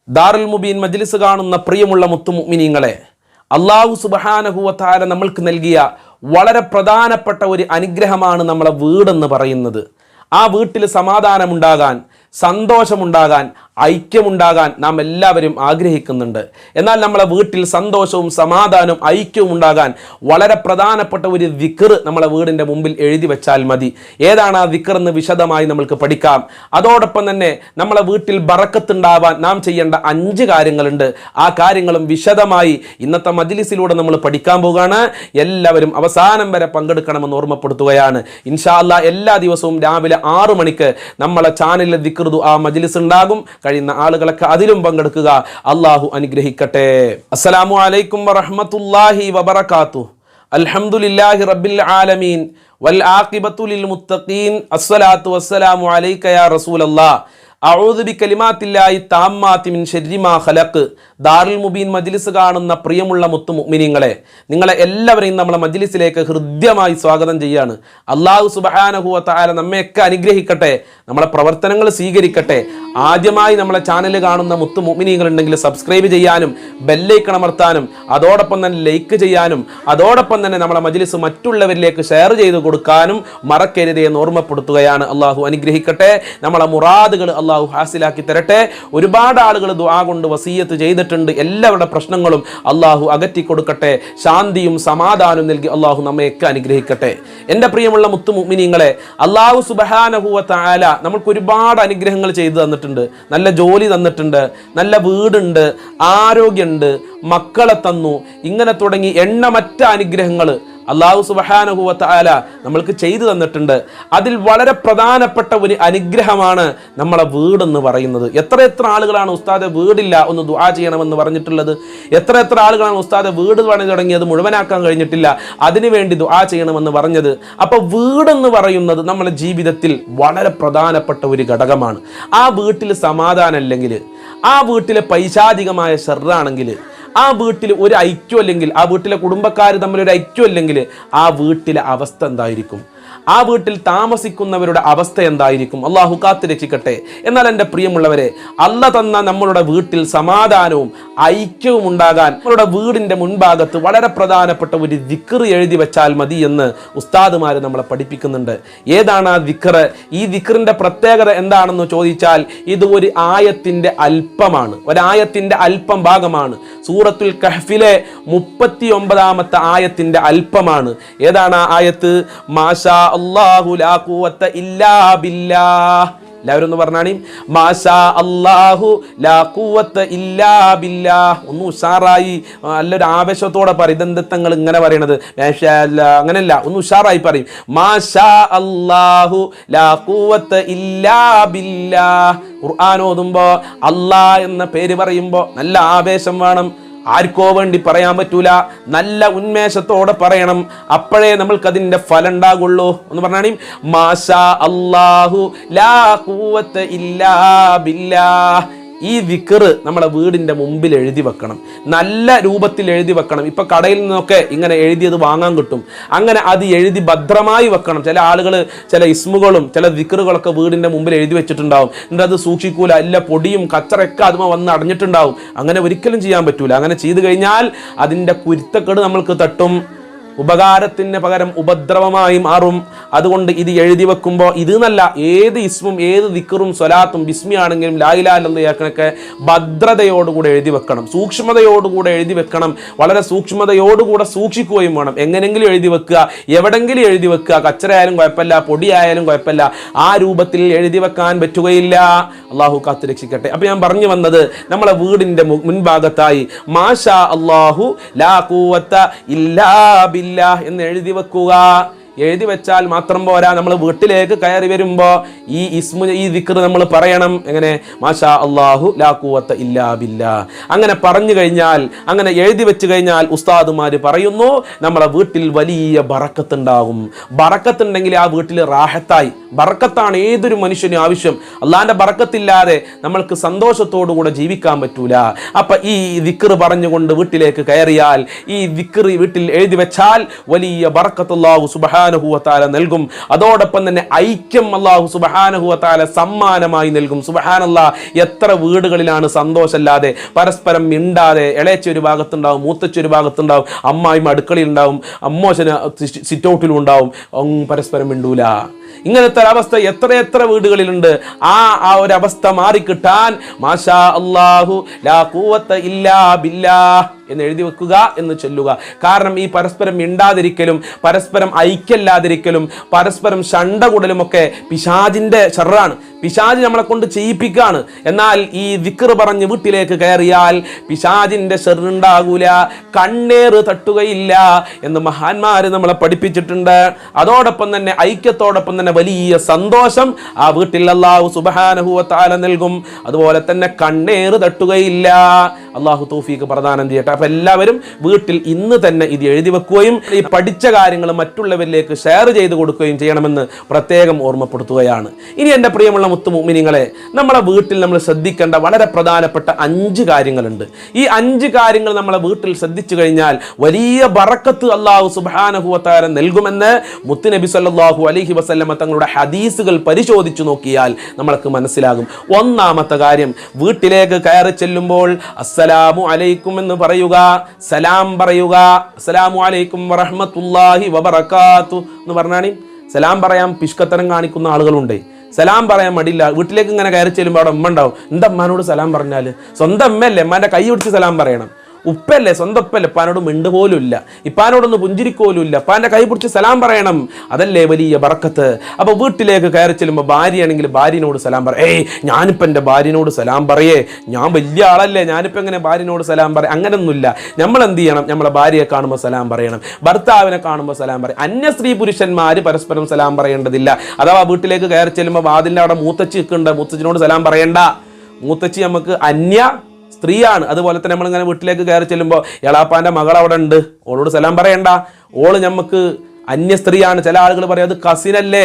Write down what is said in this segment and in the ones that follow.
ദാറുൽ മുബീൻ മജ്ലിസ് കാണുന്ന പ്രിയമുള്ള മുത്തുമുഅ്മിനീങ്ങളെ, അല്ലാഹു സുബ്ഹാനഹു വ തആല നമ്മൾക്ക് നൽകിയ വളരെ പ്രധാനപ്പെട്ട ഒരു അനുഗ്രഹമാണ് നമ്മളെ വീടെന്ന് പറയുന്നത്. ആ വീട്ടിൽ സമാധാനമുണ്ടാകാൻ, സന്തോഷമുണ്ടാകാൻ, ഐക്യമുണ്ടാകാൻ നാം എല്ലാവരും ആഗ്രഹിക്കുന്നുണ്ട്. എന്നാൽ നമ്മളെ വീട്ടിൽ സന്തോഷവും സമാധാനവും ഐക്യവും ഉണ്ടാകാൻ വളരെ പ്രധാനപ്പെട്ട ഒരു ദിക്ർ നമ്മളെ വീടിൻ്റെ മുമ്പിൽ എഴുതി വെച്ചാൽ മതി. ഏതാണ് ആ ദിക്ർ എന്ന് വിശദമായി നമ്മൾക്ക് പഠിക്കാം. അതോടൊപ്പം തന്നെ നമ്മളെ വീട്ടിൽ ബറക്കത്തുണ്ടാവാൻ നാം ചെയ്യേണ്ട 5 കാര്യങ്ങളുണ്ട്. ആ കാര്യങ്ങളും വിശദമായി ഇന്നത്തെ മജ്ലിസിലൂടെ നമ്മൾ പഠിക്കാൻ പോവുകയാണ്. എല്ലാവരും അവസാനം വരെ പങ്കെടുക്കണമെന്ന് ഓർമ്മപ്പെടുത്തുകയാണ്. ഇൻഷാ അല്ലാഹ് എല്ലാ ദിവസവും രാവിലെ 6 മണിക്ക് നമ്മളെ ചാനലിൽ ദിക്ർ ദുആ മജ്ലിസ് ഉണ്ടാകും. കഴിയുന്ന ആളുകളൊക്കെ അതിലും പങ്കെടുക്കുക. അല്ലാഹു അനുഗ്രഹിക്കട്ടെ. അസ്സലാമു അലൈക്കും വറഹ്മത്തുള്ളാഹി വബറകാതുഹു. അൽഹംദുലില്ലാഹി റബ്ബിൽ ആലമീൻ വൽ ആഖിബത്തു ലിൽ മുത്തഖീൻ. അസ്സലാത്തു വസ്സലാമു അലൈക യാ റസൂലല്ലാഹ്. അഊദു ബികലിമാത്തില്ലാഹി താമ്മാതി മിൻ ശർരി മാ ഖലഖ്. ദാറുൽ മുബീൻ മജ്ലിസ് കാണുന്ന പ്രിയമുള്ള മുത്തുമുഅ്മിനീങ്ങളെ, നിങ്ങളെ എല്ലാവരെയും നമ്മളെ മജ്ലിസിലേക്ക് ഹൃദ്യമായി സ്വാഗതം ചെയ്യാണ്. അല്ലാഹു സുബ്ഹാനഹു വ തആല നമ്മെയൊക്കെ അനുഗ്രഹിക്കട്ടെ, നമ്മളെ പ്രവർത്തനങ്ങൾ സ്വീകരിക്കട്ടെ. ആദ്യമായി നമ്മളെ ചാനൽ കാണുന്ന മുത്തുമുഅ്മിനീങ്ങൾ ഉണ്ടെങ്കിൽ സബ്സ്ക്രൈബ് ചെയ്യാനും ബെല്ലൈക്കൺ അമർത്താനും അതോടൊപ്പം തന്നെ ലൈക്ക് ചെയ്യാനും അതോടൊപ്പം തന്നെ നമ്മളെ മജ്ലിസ് മറ്റുള്ളവരിലേക്ക് ഷെയർ ചെയ്ത് കൊടുക്കാനും മറക്കരുത് എന്ന് ഓർമ്മപ്പെടുത്തുകയാണ്. അല്ലാഹു അനുഗ്രഹിക്കട്ടെ, നമ്മളെ മുറാദുകൾ അല്ലാഹു ഹാസിലാക്കി തരട്ടെ. ഒരുപാട് ആളുകൾ ദുആ കൊണ്ട് വസിയത്ത് ചെയ്തിട്ടുണ്ട്. എല്ലാവരുടെ പ്രശ്നങ്ങളും അല്ലാഹു അകറ്റി കൊടുക്കട്ടെ. ശാന്തിയും സമാധാനവും നൽകി അല്ലാഹു നമ്മയൊക്കെ അനുഗ്രഹിക്കട്ടെ. എൻ്റെ പ്രിയമുള്ള മുത്തുമുഅ്മിനീങ്ങളെ, അല്ലാഹു സുബ്ഹാനഹു വ തആല നമ്മൾക്ക് ഒരുപാട് അനുഗ്രഹങ്ങൾ ചെയ്തു തന്നിട്ടുണ്ട്. നല്ല ജോലി തന്നിട്ടുണ്ട്, നല്ല വീടുണ്ട്, ആരോഗ്യമുണ്ട്, മക്കളെ തന്നു, ഇങ്ങനെ തുടങ്ങി എണ്ണമറ്റ അനുഗ്രഹങ്ങൾ അല്ലാഹു സുബ്ഹാനഹു വ തആല നമ്മൾക്ക് ചെയ്തു തന്നിട്ടുണ്ട്. അതിൽ വളരെ പ്രധാനപ്പെട്ട ഒരു അനുഗ്രഹമാണ് നമ്മളെ വീടെന്ന് പറയുന്നത്. എത്ര ആളുകളാണ് ഉസ്താദെ വീടില്ല ഒന്ന് ദുആ ചെയ്യണമെന്ന് പറഞ്ഞിട്ടുള്ളത്? എത്ര ആളുകളാണ് ഉസ്താദെ വീട് പണി തുടങ്ങിയത് മുഴുവനാക്കാൻ കഴിഞ്ഞിട്ടില്ല, അതിനുവേണ്ടി ദുആ ചെയ്യണമെന്ന് പറഞ്ഞത്? അപ്പോൾ വീടെന്ന് പറയുന്നത് നമ്മുടെ ജീവിതത്തിൽ വളരെ പ്രധാനപ്പെട്ട ഒരു ഘടകമാണ്. ആ വീട്ടിൽ സമാധാനം അല്ലെങ്കിൽ, ആ വീട്ടിലെ പൈശാചികമായ ശർറാണെങ്കിൽ, ആ വീട്ടിൽ ഒരു ഐക്യം അല്ലെങ്കിൽ, ആ വീട്ടിലെ കുടുംബക്കാർ തമ്മിൽ ഒരു ഐക്യം അല്ലെങ്കിൽ ആ വീട്ടിലെ അവസ്ഥ എന്തായിരിക്കും? ആ വീട്ടിൽ താമസിക്കുന്നവരുടെ അവസ്ഥ എന്തായിരിക്കും? അല്ലാഹു കാത്ത് രക്ഷിക്കട്ടെ. എന്നാൽ എൻ്റെ പ്രിയമുള്ളവരെ, അല്ലാഹ് തന്ന നമ്മളുടെ വീട്ടിൽ സമാധാനവും ഐക്യവും ഉണ്ടാകാൻ നമ്മളുടെ വീടിൻ്റെ മുൻഭാഗത്ത് വളരെ പ്രധാനപ്പെട്ട ഒരു ദിക്ർ എഴുതി വെച്ചാൽ മതി എന്ന് ഉസ്താദുമാർ നമ്മളെ പഠിപ്പിക്കുന്നുണ്ട്. ഏതാണ് ആ ദിക്ർ? ഈ ദിക്റിൻ്റെ പ്രത്യേകത എന്താണെന്ന് ചോദിച്ചാൽ ഇത് ഒരു ആയത്തിൻ്റെ അല്പമാണ്, ഒരായത്തിൻ്റെ അല്പം ഭാഗമാണ്. സൂറത്തുൽ കഹ്ഫിലെ 39-ാമത്തെ ആയത്തിൻ്റെ അല്പമാണ്. ഏതാണ് ആ ആയത്ത്? മാഷാ അല്ലാഹു ലാ ഖുവത ഇല്ലാ ബില്ലാഹ്. എല്ലാവരും ഒന്ന് പറഞ്ഞാണി, മാഷാ അല്ലാഹു ലാ ഖുവത ഇല്ലാ ബില്ലാഹ്. ഒന്ന് ഉഷാറായി നല്ലൊരു ആവേശത്തോടെ പറയും. ഇതെന്തങ്ങൾ ഇങ്ങനെ പറയണത്? മാഷാ അല്ലാ അങ്ങനെയല്ല, ഒന്ന് ഉഷാറായി പറയും. മാഷാ അല്ലാഹു ലാ ഖുവത ഇല്ലാ ബില്ലാഹ്. ഖുർആൻ ഓതുമ്പോൾ അല്ലാഹ് എന്ന പേര് പറയുമ്പോൾ നല്ല ആവേശം വേണം. ആർക്കോ വേണ്ടി പറയാൻ പറ്റൂല, നല്ല ഉന്മേഷത്തോടെ പറയണം. അപ്പോഴേ നമ്മൾക്കതിൻ്റെ ഫലം ഉണ്ടാകുള്ളൂ. ഒന്ന് പറഞ്ഞാണി, മാഷാ അല്ലാഹു ലാ ഖുവത ഇല്ലാ ബില്ലാഹ്. ഈ ദിക്ർ നമ്മളെ വീടിൻ്റെ മുമ്പിൽ എഴുതി വെക്കണം, നല്ല രൂപത്തിൽ എഴുതി വെക്കണം. ഇപ്പൊ കടയിൽ നിന്നൊക്കെ ഇങ്ങനെ എഴുതിയത് വാങ്ങാൻ കിട്ടും. അങ്ങനെ അത് എഴുതി ഭദ്രമായി വെക്കണം. ചില ആളുകൾ ചില ഇസ്മുകളും ചില ദിക്റുകളൊക്കെ വീടിൻ്റെ മുമ്പിൽ എഴുതി വെച്ചിട്ടുണ്ടാവും. എന്നിട്ട് അത് സൂക്ഷിക്കൂല, എല്ലാ പൊടിയും കച്ചറയൊക്കെ അതുമ വന്ന് അടഞ്ഞിട്ടുണ്ടാവും. അങ്ങനെ ഒരിക്കലും ചെയ്യാൻ പറ്റൂല. അങ്ങനെ ചെയ്തു കഴിഞ്ഞാൽ അതിൻ്റെ കുരുത്തക്കേട് നമ്മൾക്ക് തട്ടും, ഉപകാരത്തിന് പകരം ഉപദ്രവമായി മാറും. അതുകൊണ്ട് ഇത് എഴുതി വെക്കുമ്പോൾ ഇത് നല്ല ഏത് ഇസ്മും ഏത് ദിക്റും സ്വലാത്തും ബിസ്മി ആണെങ്കിലും ലാ ഇലാഹ ഇല്ലല്ലാഹ് ഭദ്രതയോടുകൂടെ എഴുതി വെക്കണം, സൂക്ഷ്മതയോടുകൂടെ എഴുതി വെക്കണം. വളരെ സൂക്ഷ്മതയോടുകൂടെ സൂക്ഷിക്കുകയും വേണം. എങ്ങനെങ്കിലും എഴുതി വെക്കുക, എവിടെങ്കിലും എഴുതി വെക്കുക. കച്ചറയായാലും കുഴപ്പമില്ല, പൊടിയായാലും കുഴപ്പമില്ല, ആ രൂപത്തിൽ എഴുതി വെക്കാൻ പറ്റുകയില്ല. അല്ലാഹു കാത്ത് രക്ഷിക്കട്ടെ. അപ്പൊ ഞാൻ പറഞ്ഞു വന്നത്, നമ്മളെ വീടിന്റെ മുൻഭാഗത്തായി മാഷാ അല്ലാഹു ലാ ഖുവത ഇല്ലാ ബില്ലാഹ് എന്ന് എഴുതി വെക്കുക. എഴുതി വെച്ചാൽ മാത്രം പോരാ, നമ്മൾ വീട്ടിലേക്ക് കയറി വരുമ്പോൾ ഈ ഇസ്മു ഈ ദിക്ർ നമ്മൾ പറയണം. എങ്ങനെ? മാഷാ അല്ലാഹു ലാ ഖുവത ഇല്ലാ ബില്ലാഹ്. അങ്ങനെ പറഞ്ഞു കഴിഞ്ഞാൽ, അങ്ങനെ എഴുതി വെച്ച് കഴിഞ്ഞാൽ ഉസ്താദുമാർ പറയുന്നു നമ്മളെ വീട്ടിൽ വലിയ ബറക്കത്ത് ഉണ്ടാകും. ബറക്കത്തുണ്ടെങ്കിൽ ആ വീട്ടിൽ റാഹത്തായി. ബർക്കത്താണ് ഏതൊരു മനുഷ്യനും ആവശ്യം. അള്ളാഹിന്റെ ബർക്കത്തില്ലാതെ നമ്മൾക്ക് സന്തോഷത്തോടുകൂടെ ജീവിക്കാൻ പറ്റൂല. അപ്പൊ ഈ ദിക്ർ പറഞ്ഞുകൊണ്ട് വീട്ടിലേക്ക് കയറിയാൽ, ഈ ദിക്ർ വീട്ടിൽ എഴുതി വെച്ചാൽ വലിയ ബർക്കത്ത് അല്ലാഹു സുബ്ഹാനഹു വ തആല നൽകും. അതോടൊപ്പം തന്നെ ഐക്യം അല്ലാഹു സുബ്ഹാനഹു വ തആല സമ്മാനമായി നൽകും. സുബ്ഹാനല്ലാഹ്, എത്ര വീടുകളിലാണ് സന്തോഷമില്ലാതെ, പരസ്പരം മിണ്ടാതെ, ഇളയച്ച ഒരു ഭാഗത്തുണ്ടാവും, മൂത്തച്ച ഒരു ഭാഗത്തുണ്ടാവും, അമ്മായിമ്മ അടുക്കളയിൽ ഉണ്ടാവും, അമ്മോശന സിറ്റൗട്ടിലും ഉണ്ടാവും, പരസ്പരം മിണ്ടൂല. ഇങ്ങനത്തെ ഒരവസ്ഥ എത്ര വീടുകളിലുണ്ട്. ആ ഒരു അവസ്ഥ മാറിക്കിട്ടാൻ മാഷാ അല്ലാഹു ലാ ഖുവത ഇല്ലാ ബില്ലാഹ് എന്ന് എഴുതി വെക്കുക, എന്ന് ചൊല്ലുക. കാരണം ഈ പരസ്പരം മിണ്ടാതിരിക്കലും പരസ്പരം ഐക്യമില്ലാതിരിക്കലും പരസ്പരം ശണ്ട കൂടലുമൊക്കെ പിശാചിന്റെ ഷർറാണ്. പിശാച് നമ്മളെ കൊണ്ട് ചെയ്യിപ്പിക്കാണ്. എന്നാൽ ഈ ദിക്ർ പറഞ്ഞ് വീട്ടിലേക്ക് കയറിയാൽ പിശാചിന്റെ ഷർറുണ്ടാകൂല, കണ്ണേറ് തട്ടുകയില്ല എന്ന് മഹാന്മാര് നമ്മളെ പഠിപ്പിച്ചിട്ടുണ്ട്. അതോടൊപ്പം തന്നെ ഐക്യത്തോടൊപ്പം തന്നെ വലിയ സന്തോഷം ആ വീട്ടിൽ അല്ലാഹു സുബ്ഹാനഹു വ തആല നൽകും. അതുപോലെ തന്നെ കണ്ണേറ് തട്ടുകയില്ല. അല്ലാഹു തൗഫീഖ് പ്രദാനം ചെയ്യട്ടെ. അപ്പൊ എല്ലാവരും വീട്ടിൽ ഇന്ന് തന്നെ ഇത് എഴുതി വെക്കുകയും ഈ പഠിച്ച കാര്യങ്ങൾ മറ്റുള്ളവരിലേക്ക് ഷെയർ ചെയ്ത് കൊടുക്കുകയും ചെയ്യണമെന്ന് പ്രത്യേകം ഓർമ്മപ്പെടുത്തുകയാണ്. ഇനി എൻ്റെ പ്രിയമുള്ള മുത്തു മുഅ്മിനീങ്ങളെ, നമ്മളെ വീട്ടിൽ നമ്മൾ ശ്രദ്ധിക്കേണ്ട വളരെ പ്രധാനപ്പെട്ട 5 കാര്യങ്ങളുണ്ട്. ഈ 5 കാര്യങ്ങൾ നമ്മളെ വീട്ടിൽ ശ്രദ്ധിച്ചു കഴിഞ്ഞാൽ വലിയ ബറക്കത്ത് അല്ലാഹു സുബ്ഹാനഹു വ തആല നൽകുമെന്ന് മുത്തുനബി സല്ലല്ലാഹു അലൈഹി വസല്ലമ തങ്ങളുടെ ഹദീസുകൾ പരിശോധിച്ചു നോക്കിയാൽ നമ്മൾക്ക് മനസ്സിലാകും. ഒന്നാമത്തെ കാര്യം, വീട്ടിലേക്ക് കയറി ചെല്ലുമ്പോൾ അസ്സലാമു അലൈക്കും എന്ന് പറയുക, സലാം പറയുക. അസ്സലാമു അലൈക്കും വറഹ്മത്തുള്ളാഹി വബറകാതുഹു എന്ന് പറഞ്ഞാണ്. സലാം പറയാൻ പിഷ്കത്തരം കാണിക്കുന്ന ആളുകളുണ്ട്. സലാം പറയാൻ മടിയില്ല. വീട്ടിലേക്ക് ഇങ്ങനെ കയറി ചെല്ലുമ്പോൾ അവിടെ ഉമ്മ ഉണ്ടാവും. എന്താ അമ്മാനോട് സലാം പറഞ്ഞാൽ? സ്വന്തം അമ്മയല്ലേ, അമ്മാൻ്റെ കൈ പിടിച്ച് സലാം പറയണം. ഉപ്പല്ലേ, സ്വന്തം ഉപ്പല്ലേ, ഇപ്പാനോട് മിണ്ട് പോലും ഇല്ല, ഇപ്പാനോടൊന്ന് പുഞ്ചിരിക്കോലും ഇല്ല, ഇപ്പാൻ്റെ കൈ പിടിച്ച് സലാം പറയണം. അതല്ലേ വലിയ ബറക്കത്ത്. അപ്പൊ വീട്ടിലേക്ക് കയറി ചെല്ലുമ്പോൾ ഭാര്യയാണെങ്കിൽ ഭാര്യനോട് സലാം പറ. ഞാനിപ്പോൾ എൻ്റെ ഭാര്യനോട് സലാം പറയേ, ഞാൻ വലിയ ആളല്ലേ, ഞാനിപ്പോൾ എങ്ങനെ ഭാര്യനോട് സലാം പറയും? അങ്ങനെയൊന്നുമില്ല. നമ്മൾ എന്ത് ചെയ്യണം? നമ്മളെ ഭാര്യയെ കാണുമ്പോൾ സലാം പറയണം, ഭർത്താവിനെ കാണുമ്പോൾ സലാം പറയും. അന്യ സ്ത്രീ പുരുഷന്മാർ പരസ്പരം സലാം പറയേണ്ടതില്ല. അഥവാ വീട്ടിലേക്ക് കയറി ചെല്ലുമ്പോൾ വാതിലിൻ്റെ അവിടെ മൂത്തച്ചി നിൽക്കുന്നുണ്ട്, മൂത്തച്ചിനോട് സലാം പറയണ്ട. മൂത്തച്ചി നമുക്ക് അന്യ സ്ത്രീയാണ്. അതുപോലെ തന്നെ നമ്മളിങ്ങനെ വീട്ടിലേക്ക് കയറി ചെല്ലുമ്പോൾ എളാപ്പാൻ്റെ മകൾ അവിടെ ഉണ്ട്, ഓളോട് സലാം പറയണ്ട, ഓള് നമുക്ക് അന്യ സ്ത്രീയാണ്. ചില ആളുകൾ പറയും അത് കസിനല്ലേ.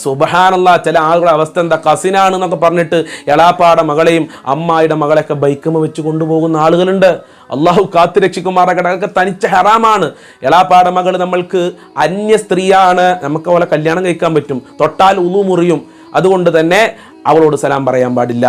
സുബ്ഹാനല്ലാഹ്, ചില ആളുകളുടെ അവസ്ഥ എന്താ, കസിനാണ് എന്നൊക്കെ പറഞ്ഞിട്ട് എളാപ്പാടെ മകളെയും അമ്മായിയുടെ മകളെയൊക്കെ ബൈക്കുമ്മ വെച്ച് കൊണ്ടുപോകുന്ന ആളുകളുണ്ട്. അള്ളാഹു കാത്തു രക്ഷിക്കുമാറാകട്ടെ. അതൊക്കെ തനിച്ച ഹറാമാണ്. എളാപ്പാടെ മകൾ നമ്മൾക്ക് അന്യ സ്ത്രീയാണ്, നമുക്ക് അവളെ കല്യാണം കഴിക്കാൻ പറ്റും, തൊട്ടാൽ ഉളു മുറിയും. അതുകൊണ്ട് തന്നെ അവളോട് സലാം പറയാൻ പാടില്ല.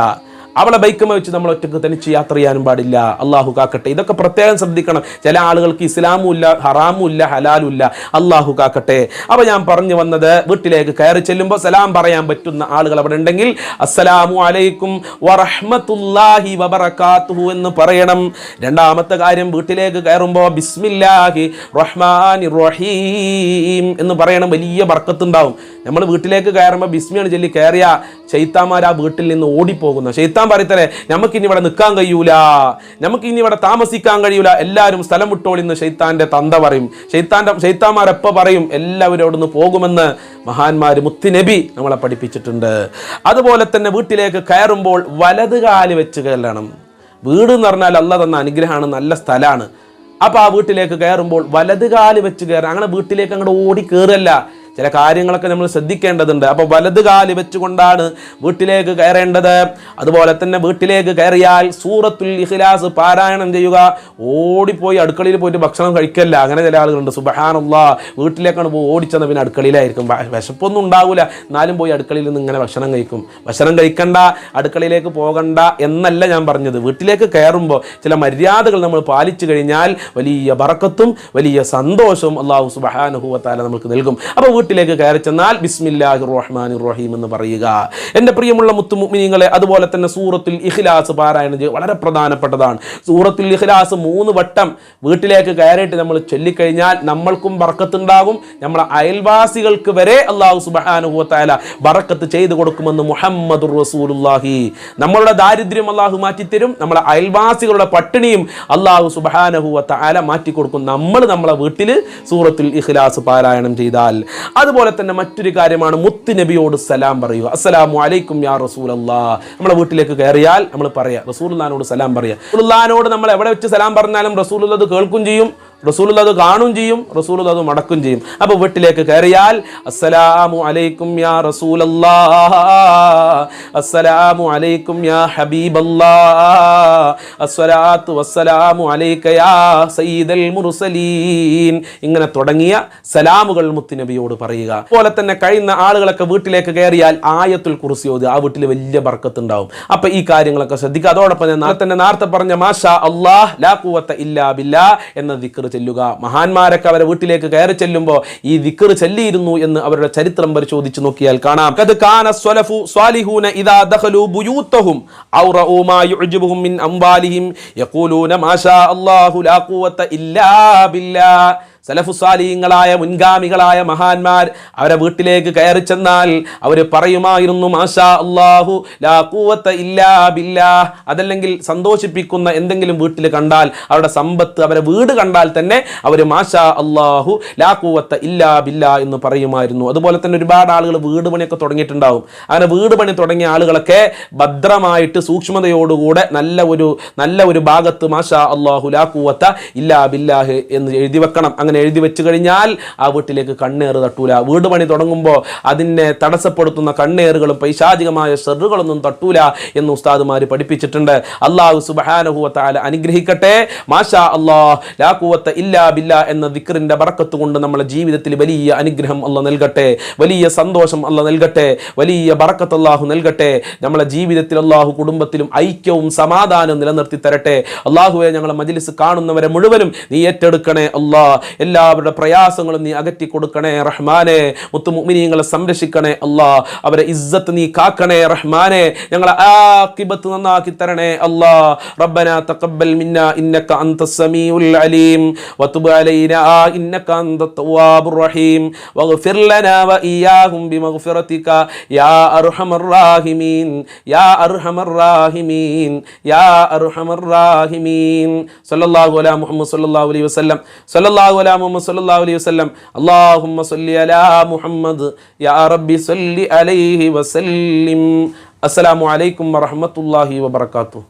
അവളെ ബൈക്കുമ്മ വെച്ച് നമ്മൾ ഒറ്റക്ക് തനിച്ച് യാത്ര ചെയ്യാനും പാടില്ല. അള്ളാഹു കാക്കട്ടെ. ഇതൊക്കെ പ്രത്യേകം ശ്രദ്ധിക്കണം. ചില ആളുകൾക്ക് ഇസ്ലാമും ഇല്ല, ഹറാമും ഇല്ല, ഹലാലും ഇല്ല. അള്ളാഹു കാക്കട്ടെ. അപ്പൊ ഞാൻ പറഞ്ഞു വന്നത്, വീട്ടിലേക്ക് കയറി ചെല്ലുമ്പോൾ സലാം പറയാൻ പറ്റുന്ന ആളുകൾ അവിടെ ഉണ്ടെങ്കിൽ അസ്സലാമു അലൈക്കും വറഹ്മത്തുള്ളാഹി വബറകാതുഹു എന്ന് പറയണം. രണ്ടാമത്തെ കാര്യം, വീട്ടിലേക്ക് കയറുമ്പോൾ ബിസ്മില്ലാഹി റഹ്മാനിർ റഹീം എന്ന് പറയണം. വലിയ ബർക്കത്തുണ്ടാവും. നമ്മൾ വീട്ടിലേക്ക് കയറുമ്പോൾ ബിസ്മിയാണ് ചൊല്ലി കയറിയ ശൈത്താന്മാർ ആ വീട്ടിൽ നിന്ന് ഓടിപ്പോകുന്ന. ശൈത്താൻ പറയത്തരെ നമുക്കിനി ഇവിടെ നിൽക്കാൻ കഴിയൂല, നമുക്കിനി ഇവിടെ താമസിക്കാൻ കഴിയൂല, എല്ലാവരും സ്ഥലം വിട്ടോളിന്ന് ശൈത്താന്റെ തന്ത പറയും. ശൈത്താന്മാരെപ്പോ പറയും എല്ലാവരും അവിടെ നിന്ന് പോകുമെന്ന് മഹാന്മാര് മുത്തുനബി നമ്മളെ പഠിപ്പിച്ചിട്ടുണ്ട്. അതുപോലെ തന്നെ വീട്ടിലേക്ക് കയറുമ്പോൾ വലത് കാല് വെച്ച് കയറണം. വീട് എന്ന് പറഞ്ഞാൽ അല്ലാഹ് തന്ന അനുഗ്രഹമാണ്, നല്ല സ്ഥലമാണ്. അപ്പൊ ആ വീട്ടിലേക്ക് കയറുമ്പോൾ വലത് കാല് വെച്ച് കയറാം. അങ്ങനെ വീട്ടിലേക്ക് അങ്ങോട്ട് ഓടി കയറല്ല. ചില കാര്യങ്ങളൊക്കെ നമ്മൾ ശ്രദ്ധിക്കേണ്ടതുണ്ട്. അപ്പോൾ വലത് കാല് വെച്ചുകൊണ്ടാണ് വീട്ടിലേക്ക് കയറേണ്ടത്. അതുപോലെ തന്നെ വീട്ടിലേക്ക് കയറിയാൽ സൂറത്തുൽ ഇഖ്ലാസ് പാരായണം ചെയ്യുക. ഓടിപ്പോയി അടുക്കളയിൽ പോയിട്ട് ഭക്ഷണം കഴിക്കല്ല. അങ്ങനെ ചില ആളുകളുണ്ട്. സുബ്ഹാനല്ലാഹ്, വീട്ടിലേക്കാണ് പോയി ഓടിച്ചെന്ന പിന്നെ അടുക്കളയിലായിരിക്കും. വിശപ്പൊന്നും ഉണ്ടാവില്ല, എന്നാലും പോയി അടുക്കളയിൽ നിന്ന് ഇങ്ങനെ ഭക്ഷണം കഴിക്കും. ഭക്ഷണം കഴിക്കണ്ട, അടുക്കളയിലേക്ക് പോകണ്ട എന്നല്ല ഞാൻ പറഞ്ഞത്. വീട്ടിലേക്ക് കയറുമ്പോൾ ചില മര്യാദകൾ നമ്മൾ പാലിച്ചു കഴിഞ്ഞാൽ വലിയ ബറക്കത്തും വലിയ സന്തോഷവും അല്ലാഹു സുബ്ഹാനഹു വ തആല നമുക്ക് നൽകും. അപ്പോൾ വീട്ടിലേക്ക് കയറി ചെന്നാൽ ബിസ്മില്ലാഹിർ റഹ്മാനിർ റഹീം എന്ന് പറയുക. എൻ്റെ പ്രിയമുള്ള മുത്തു മുഅ്മിനീങ്ങളെ, അതുപോലെ തന്നെ സൂറത്തുൽ ഇഖ്ലാസ് പാരായണം ചെയ്യുക വളരെ പ്രധാനപ്പെട്ടതാണ്. സൂറത്തുൽ ഇഖ്ലാസ് 3 വട്ടം വീട്ടിലേക്ക് കയറിയിട്ട് നമ്മൾ ചൊല്ലിക്കഴിഞ്ഞാൽ നമ്മൾക്കും ബർക്കത്തുണ്ടാകും, നമ്മളെ അയൽവാസികൾക്ക് വരെ അല്ലാഹു സുബ്ഹാനഹു വ തആല ബർക്കത്ത് ചെയ്തു കൊടുക്കുമെന്ന് മുഹമ്മദുർ റസൂലുള്ളാഹി. നമ്മളുടെ ദാരിദ്ര്യം അല്ലാഹു മാറ്റിത്തരും, നമ്മളെ അയൽവാസികളുടെ പട്ടിണിയും അല്ലാഹു സുബ്ഹാനഹു വ തആല മാറ്റിക്കൊടുക്കും നമ്മളെ വീട്ടിൽ സൂറത്തുൽ ഇഖ്ലാസ് പാരായണം ചെയ്താൽ. അതുപോലെ തന്നെ മറ്റൊരു കാര്യമാണ് മുത്ത് നബിയോട് സലാം പറയുക. അസ്സലാമു അലൈക്കും യാ റസൂലല്ലാഹ്. നമ്മളെ വീട്ടിലേക്ക് കയറിയാൽ നമ്മൾ പറയാ റസൂലുള്ളാഹിനോട് സലാം പറയുക. റസൂലുള്ളാഹിനോട് നമ്മൾ എവിടെ വെച്ച് സലാം പറഞ്ഞാലും റസൂലുള്ളാഹി അത് കേൾക്കും ചെയ്യും, റസൂലുള്ളാഹി അത് കാണും ചെയ്യും, റസൂലുള്ളാഹി അത് മടക്കും ചെയ്യും. അപ്പോൾ വീട്ടിലേക്ക് കയറിയാൽ അസ്സലാമു അലൈക്കും യാ റസൂലല്ലാഹ്, അസ്സലാമു അലൈക്കും യാ ഹബീബല്ലാഹ്, അസ്സലാത്തു വസ്സലാമു അലൈക യാ സയ്യിദൽ മുർസലീൻ. ഇങ്ങനെ തുടങ്ങിയ സലാമുകൾ മുത്തുനബിയോട് പറയുക. അതുപോലെ തന്നെ കഴിയുന്ന ആളുകളൊക്കെ വീട്ടിലേക്ക് കയറിയാൽ ആയത്തുൽ കുർസി ഓതുക. ആ വീട്ടിൽ വലിയ ബർക്കത്ത് ഉണ്ടാവും. അപ്പൊ ഈ കാര്യങ്ങളൊക്കെ ശ്രദ്ധിക്കുക. അതോടൊപ്പം നേരത്തെ പറഞ്ഞ മാഷാ അല്ലാഹ് ലാ ഖുവത ഇല്ലാ ബില്ലാഹ് എന്ന ദിക്ർ ചെല്ലുക. മഹാന്മാരൊക്കെ അവരെ വീട്ടിലേക്ക് കയറി ചെല്ലുമ്പോൾ ഈ ദിക്ർ ചൊല്ലിയിരുന്നു എന്ന് അവരുടെ ചരിത്രം പരിശോധിച്ച് നോക്കിയാൽ കാണാം. ഖദ് കാന സ്വലഫു സ്വാലിഹൂന ഇദാ ദഖലു ബുയൂതഹും ഔ റഊ മാ യുഅ്ജിബുഹും മിൻ അംവാലിഹിം യഖൂലൂന മാഷാ അല്ലാഹു ലാ ഖുവത ഇല്ലാ ബില്ലാഹ്. സലഫു സാലിഹീങ്ങളായ മുൻഗാമികളായ മഹാന്മാർ അവരെ വീട്ടിലേക്ക് കയറി ചെന്നാൽ അവർ പറയുമായിരുന്നു മാഷാ അല്ലാഹു ലാ ഖുവത ഇല്ലാ ബില്ലാഹ്. അതല്ലെങ്കിൽ സന്തോഷിപ്പിക്കുന്ന എന്തെങ്കിലും വീട്ടിൽ കണ്ടാൽ, അവരുടെ സമ്പത്ത്, അവരെ വീട് കണ്ടാൽ തന്നെ അവർ മാഷാ അല്ലാഹു ലാ ഖുവത ഇല്ലാ ബില്ലാഹ് എന്ന് പറയുമായിരുന്നു. അതുപോലെ തന്നെ ഒരുപാട് ആളുകൾ വീട് പണിയൊക്കെ തുടങ്ങിയിട്ടുണ്ടാവും. അങ്ങനെ വീട് പണി തുടങ്ങിയ ആളുകളൊക്കെ ഭദ്രമായിട്ട് സൂക്ഷ്മതയോടുകൂടെ നല്ല ഒരു ഭാഗത്ത് മാഷാ അല്ലാഹു ലാ ഖുവത ഇല്ലാ ബില്ലാഹ് എന്ന് എഴുതി വെക്കണം. അങ്ങനെ എഴുതി വെച്ച് കഴിഞ്ഞാൽ ആ വീട്ടിലേക്ക് കണ്ണേറ് തട്ടൂല. വീട് പണി തുടങ്ങുമ്പോൾ അതിനെ തടസ്സപ്പെടുത്തുന്ന കണ്ണേറുകളും പൈശാചികമായ ഷർറുകളൊന്നും തട്ടൂല എന്ന് ഉസ്താദുമാർ പഠിപ്പിച്ചിട്ടുണ്ട്. അല്ലാഹു സുബ്ഹാനഹു വ തആല അനുഗ്രഹിക്കട്ടെ. മാഷാ അല്ലാഹ് ലാ ഖുവത ഇല്ലാ ബില്ലാഹ് എന്ന ദിക്റിന്റെ ബറക്കത്ത് കൊണ്ട് നമ്മുടെ ജീവിതത്തിൽ വലിയ അനുഗ്രഹം അല്ലാഹ് നൽകട്ടെ, വലിയ സന്തോഷം അല്ലാഹ് നൽകട്ടെ, വലിയ ബറക്കത്ത് അല്ലാഹു നൽകട്ടെ. നമ്മുടെ ജീവിതത്തിൽ അല്ലാഹു കുടുംബത്തിലും ഐക്യവും സമാധാനവും നിലനിർത്തി തരട്ടെ. അല്ലാഹുവേ, ഞങ്ങളെ മജ്ലിസ് കാണുന്നവരെ മുഴുവനും നീ ഏറ്റെടുക്കണേ അല്ലാഹ്. എല്ലാവരുടെ പ്രയാസങ്ങളും നീ അകറ്റി കൊടുക്കണേ റഹ്മാനെ. മുത്തു മുഅ്മിനീങ്ങളെ സംരക്ഷിക്കണേ അല്ലാഹ്. അവരെ ഇസ്സത്ത് നീ കാക്കണേ റഹ്മാനെ. ഞങ്ങളെ ആഖിബത്ത് നന്നാക്കി തരണേ അല്ലാഹ്. റബ്ബനാ തഖബ്ബൽ മിന്നാ ഇന്നക അൻതസ് സമീഉൽ അലീം വതുബ് അലൈനാ ഇന്നക അൻതത് തവ്വാബുർ റഹീം വഗ്ഫിർ ലനാ വഇയ്യാഹും ബിമഗ്ഫിറതിക യാ അർഹമർ റാഹിമീൻ യാ അർഹമർ റാഹിമീൻ യാ അർഹമർ റാഹിമീൻ. സല്ലല്ലാഹു അലാ മുഹമ്മദ് സല്ലല്ലാഹു അലൈഹി വസല്ലം സല്ലല്ലാഹു അലാ മുഹമ്മദ് സല്ലല്ലാഹു അലൈഹി വസല്ലം. അല്ലാഹുമ്മ സല്ലി അലാ മുഹമ്മദ് യാ റബ്ബി സല്ലി അലൈഹി വസല്ലിം. അസ്സലാമു അലൈക്കും വറഹ്മത്തുള്ളാഹി വബറകാതുഹു.